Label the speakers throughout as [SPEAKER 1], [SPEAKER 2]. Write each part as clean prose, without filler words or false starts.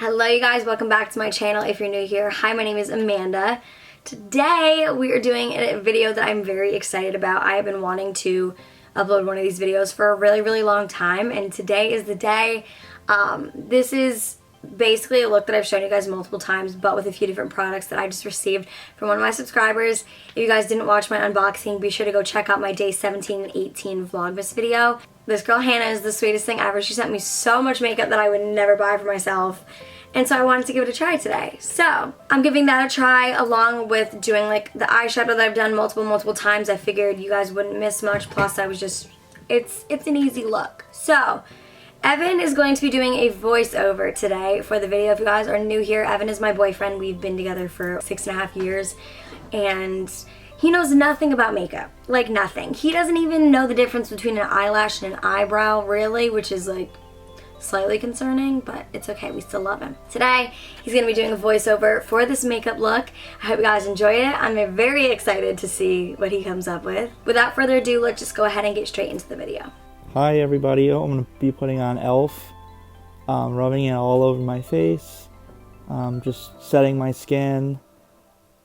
[SPEAKER 1] Hello you guys, welcome back to my channel if you're new here. Hi, my name is Amanda. Today we are doing a video that I'm very excited about. I have been wanting to upload one of these videos for a really long time, and today is the day. This is basically a look that I've shown you guys multiple times, but with a few different products that I just received from one of my subscribers. If you guys didn't watch my unboxing, be sure to go check out my day 17 and 18 Vlogmas video. This girl Hannah is the sweetest thing ever. She sent me so much makeup that I would never buy for myself, and so I wanted to give it a try today. So I'm giving that a try along with doing like the eyeshadow that I've done multiple times. I figured you guys wouldn't miss much, plus I was just, it's an easy look. So Evan is going to be doing a voiceover today for the video. If you guys are new here, Evan is my boyfriend. We've been together for 6.5 years, and he knows nothing about makeup, like nothing. He doesn't even know the difference between an eyelash and an eyebrow, really, which is like slightly concerning, but it's okay, we still love him. Today, he's gonna be doing a voiceover for this makeup look. I hope you guys enjoyed it. I'm very excited to see what he comes up with. Without further ado, let's just go ahead and get straight into the video.
[SPEAKER 2] Hi everybody, I'm going to be putting on e.l.f. Rubbing it all over my face, just setting my skin.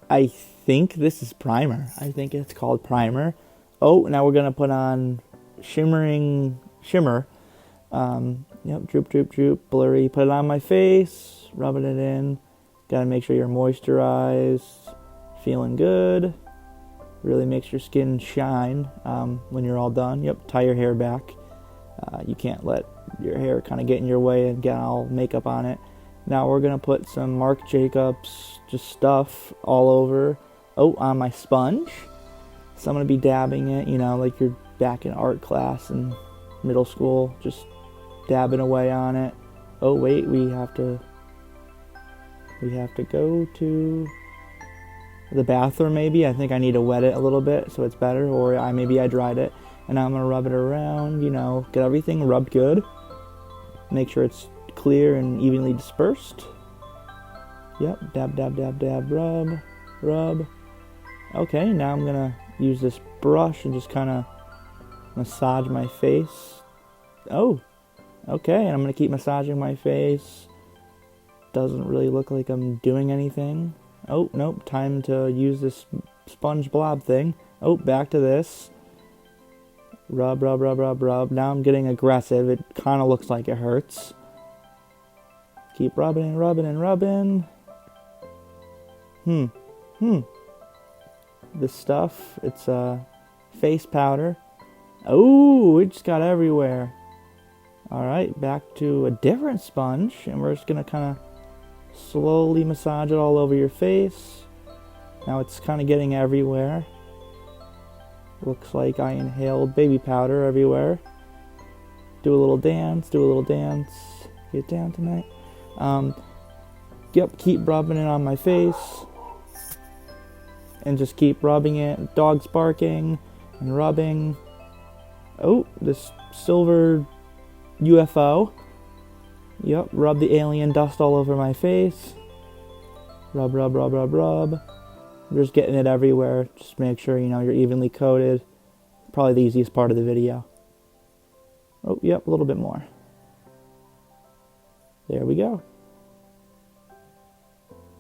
[SPEAKER 2] I think this is primer. I think it's called primer. Oh, now we're going to put on shimmer. Yep, droop, blurry. Put it on my face, rubbing it in. Gotta make sure you're moisturized, feeling good. Really makes your skin shine when you're all done. Yep, tie your hair back. You can't let your hair kind of get in your way and get all makeup on it. Now we're gonna put some Marc Jacobs just stuff all over. Oh, on my sponge. So I'm gonna be dabbing it, you know, like you're back in art class in middle school, just dabbing away on it. Oh wait, we have to go to the bathroom maybe. I think I need to wet it a little bit so it's better, or maybe I dried it. And now I'm gonna rub it around, you know, get everything rubbed good. Make sure it's clear and evenly dispersed. Yep, dab, rub. Okay, now I'm gonna use this brush and just kind of massage my face. Oh, okay, and I'm gonna keep massaging my face. Doesn't really look like I'm doing anything. Oh, nope, time to use this sponge blob thing. Oh, back to this. Rub. Now I'm getting aggressive. It kind of looks like it hurts. Keep rubbing. This stuff, it's face powder. Oh, it just got everywhere. Alright, back to a different sponge, and we're just going to kind of slowly massage it all over your face. Now it's kind of getting everywhere. Looks like I inhaled baby powder everywhere. Do a little dance. Get down tonight. Yep, keep rubbing it on my face. And just keep rubbing it. Dog's barking and rubbing. Oh, this silver UFO. Yep, rub the alien dust all over my face. Rub. I'm just getting it everywhere. Just make sure, you know, you're evenly coated. Probably the easiest part of the video. Oh, yep, a little bit more. There we go.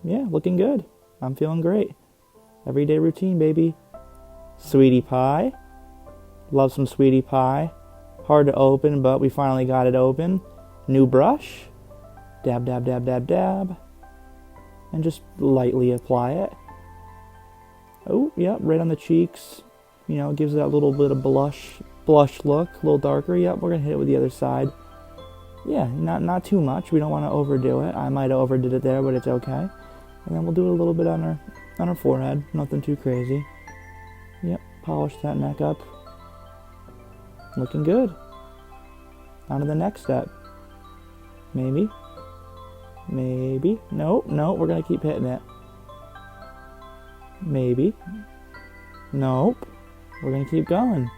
[SPEAKER 2] Yeah, looking good. I'm feeling great. Everyday routine, baby. Sweetie pie. Love some sweetie pie. Hard to open, but we finally got it open. New brush. Dab. And just lightly apply it. Oh, yep, right on the cheeks. You know, it gives that little bit of blush look, a little darker. Yep, we're going to hit it with the other side. Yeah, not too much. We don't want to overdo it. I might have overdid it there, but it's okay. And then we'll do it a little bit on our forehead. Nothing too crazy. Yep, polish that neck up. Looking good. On to the next step. Maybe. Nope, we're going to keep hitting it. Maybe. Nope. We're going to keep going.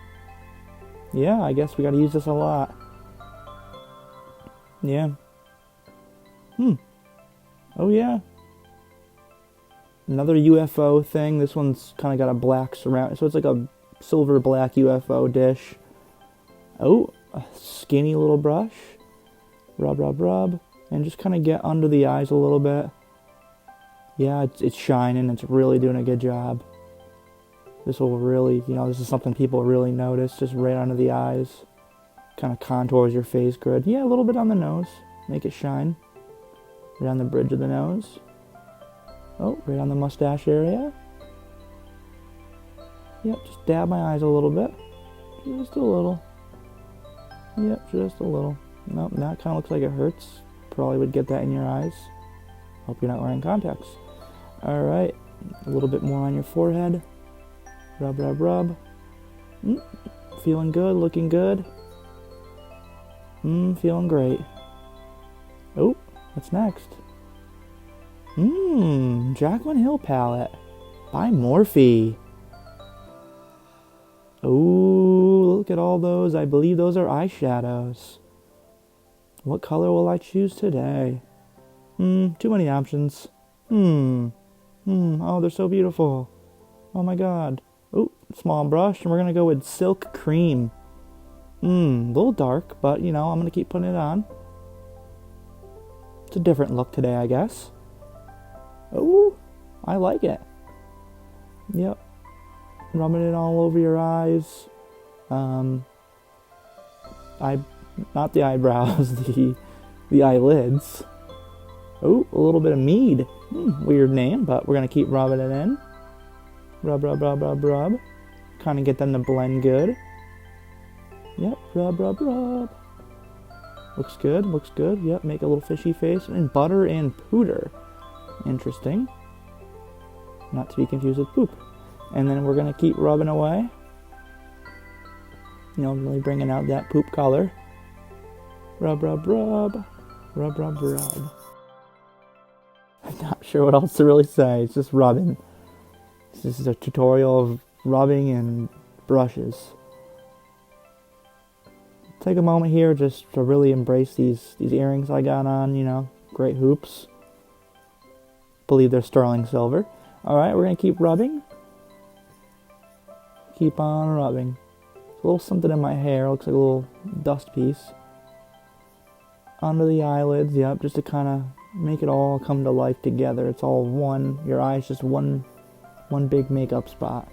[SPEAKER 2] Yeah, I guess we got to use this a lot. Yeah. Oh, yeah. Another UFO thing. This one's kind of got a black surround. So it's like a silver black UFO dish. Oh, a skinny little brush. Rub. And just kind of get under the eyes a little bit. Yeah, it's shining. It's really doing a good job. This will really, you know, this is something people really notice. Just right under the eyes. Kind of contours your face good. Yeah, a little bit on the nose. Make it shine. Right on the bridge of the nose. Oh, right on the mustache area. Yep, just dab my eyes a little bit. Just a little. Yep, just a little. Nope, that kind of looks like it hurts. Probably would get that in your eyes. Hope you're not wearing contacts. Alright, a little bit more on your forehead. Rub, rub, rub. Feeling good, looking good. Feeling great. Oh, what's next? Jaclyn Hill palette by Morphe. Oh, look at all those. I believe those are eyeshadows. What color will I choose today? Too many options. Oh, they're so beautiful. Oh my god. Oh, small brush, and we're gonna go with Silk Cream. A little dark, but you know, I'm gonna keep putting it on. It's a different look today, I guess. Oh, I like it. Yep. Rubbing it all over your eyes. Not the eyebrows, the eyelids. Oh, a little bit of mead. Weird name, but we're gonna keep rubbing it in. Rub, rub, rub, rub, rub. Kind of get them to blend good. Yep, rub, rub, rub. Looks good, looks good. Yep, make a little fishy face. And butter and pooter. Interesting. Not to be confused with poop. And then we're gonna keep rubbing away. You know, really bringing out that poop color. Rub, rub, rub. Rub, rub, rub. I'm not sure what else to really say. It's just rubbing. This is a tutorial of rubbing and brushes. Take a moment here just to really embrace these earrings I got on, you know. Great hoops. Believe they're sterling silver. Alright, we're going to keep rubbing. Keep on rubbing. There's a little something in my hair. Looks like a little dust piece. Under the eyelids, yep, just to kind of make it all come to life together. It's all one. Your eye's just one big makeup spot.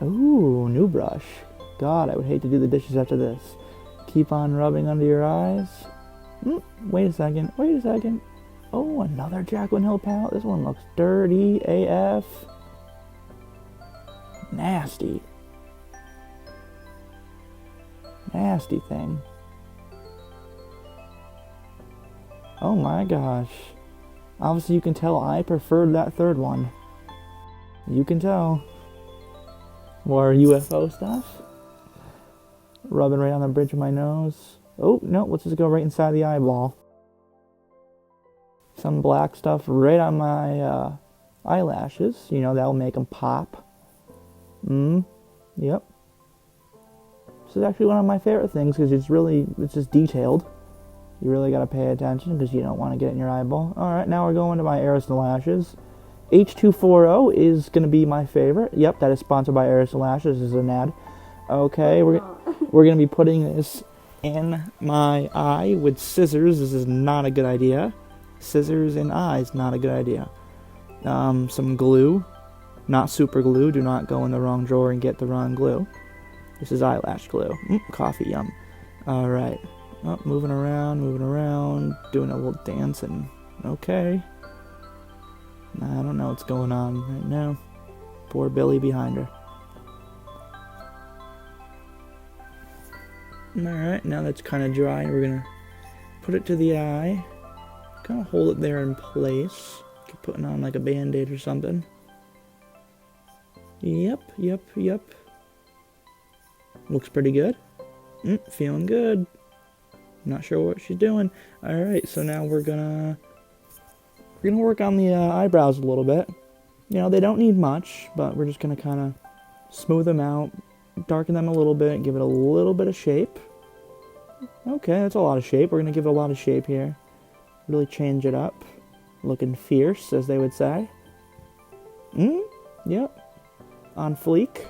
[SPEAKER 2] Ooh, new brush. God, I would hate to do the dishes after this. Keep on rubbing under your eyes. Wait a second. Wait a second. Oh, another Jaclyn Hill palette. This one looks dirty AF. Nasty. Nasty thing. Oh my gosh. Obviously you can tell I preferred that third one. You can tell. More UFO stuff. Rubbing right on the bridge of my nose. Oh, no, let's just go right inside the eyeball. Some black stuff right on my eyelashes. You know, that'll make them pop. Yep. This is actually one of my favorite things because it's just detailed. You really got to pay attention because you don't want to get it in your eyeball. Alright, now we're going to my Aerosol Lashes. H240 is going to be my favorite. Yep, that is sponsored by Aerosol Lashes. This is an ad. Okay, we're going to be putting this in my eye with scissors. This is not a good idea. Scissors in eyes, not a good idea. Some glue. Not super glue. Do not go in the wrong drawer and get the wrong glue. This is eyelash glue. Coffee, yum. Alright. Oh, moving around, doing a little dancing. Okay. I don't know what's going on right now. Poor Billy behind her. Alright, now that's kind of dry. We're going to put it to the eye. Kind of hold it there in place. Keep putting on like a band-aid or something. Yep. Looks pretty good. Feeling good. Not sure what she's doing. Alright, so now we're gonna work on the eyebrows a little bit. You know, they don't need much, but we're just gonna kind of smooth them out, darken them a little bit, give it a little bit of shape. Okay, that's a lot of shape. We're gonna give it a lot of shape here. Really change it up. Looking fierce, as they would say. Yep. On fleek.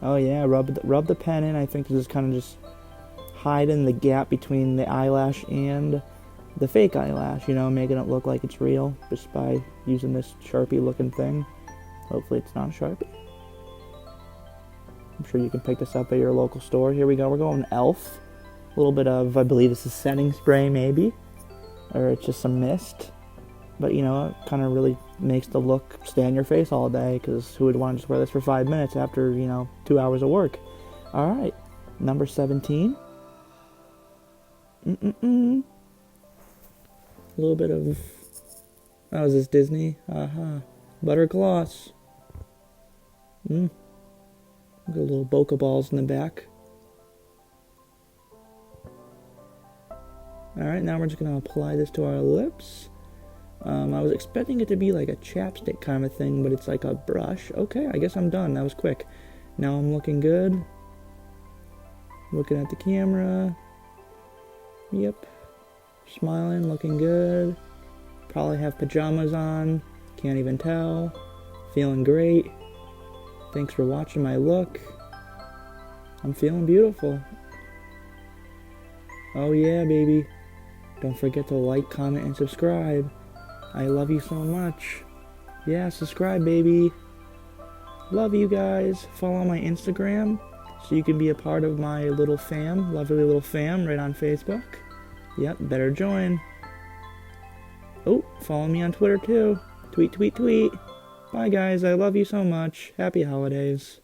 [SPEAKER 2] Oh yeah, rub the pen in. I think this is kind of just hiding the gap between the eyelash and the fake eyelash, you know, making it look like it's real just by using this Sharpie looking thing. Hopefully it's not a Sharpie. I'm sure you can pick this up at your local store. Here we go. We're going e.l.f. A little bit of, I believe this is setting spray maybe, or it's just some mist. But, you know, it kind of really makes the look stay on your face all day, because who would want to just wear this for 5 minutes after, you know, 2 hours of work? All right, number 17. A little bit of, oh, is this Disney? Butter gloss. Got little bokeh balls in the back. Alright, now we're just going to apply this to our lips. I was expecting it to be like a chapstick kind of thing, but it's like a brush. Okay, I guess I'm done. That was quick. Now I'm looking good. Looking at the camera. Yep. Smiling, looking good. Probably have pajamas on. Can't even tell. Feeling great. Thanks for watching my look. I'm feeling beautiful. Oh yeah, baby. Don't forget to like, comment, and subscribe. I love you so much. Yeah, subscribe, baby. Love you guys. Follow my Instagram so you can be a part of my little fam, lovely little fam right on Facebook. Yep, better join. Oh, follow me on Twitter too. Tweet, tweet, tweet. Bye guys, I love you so much. Happy holidays.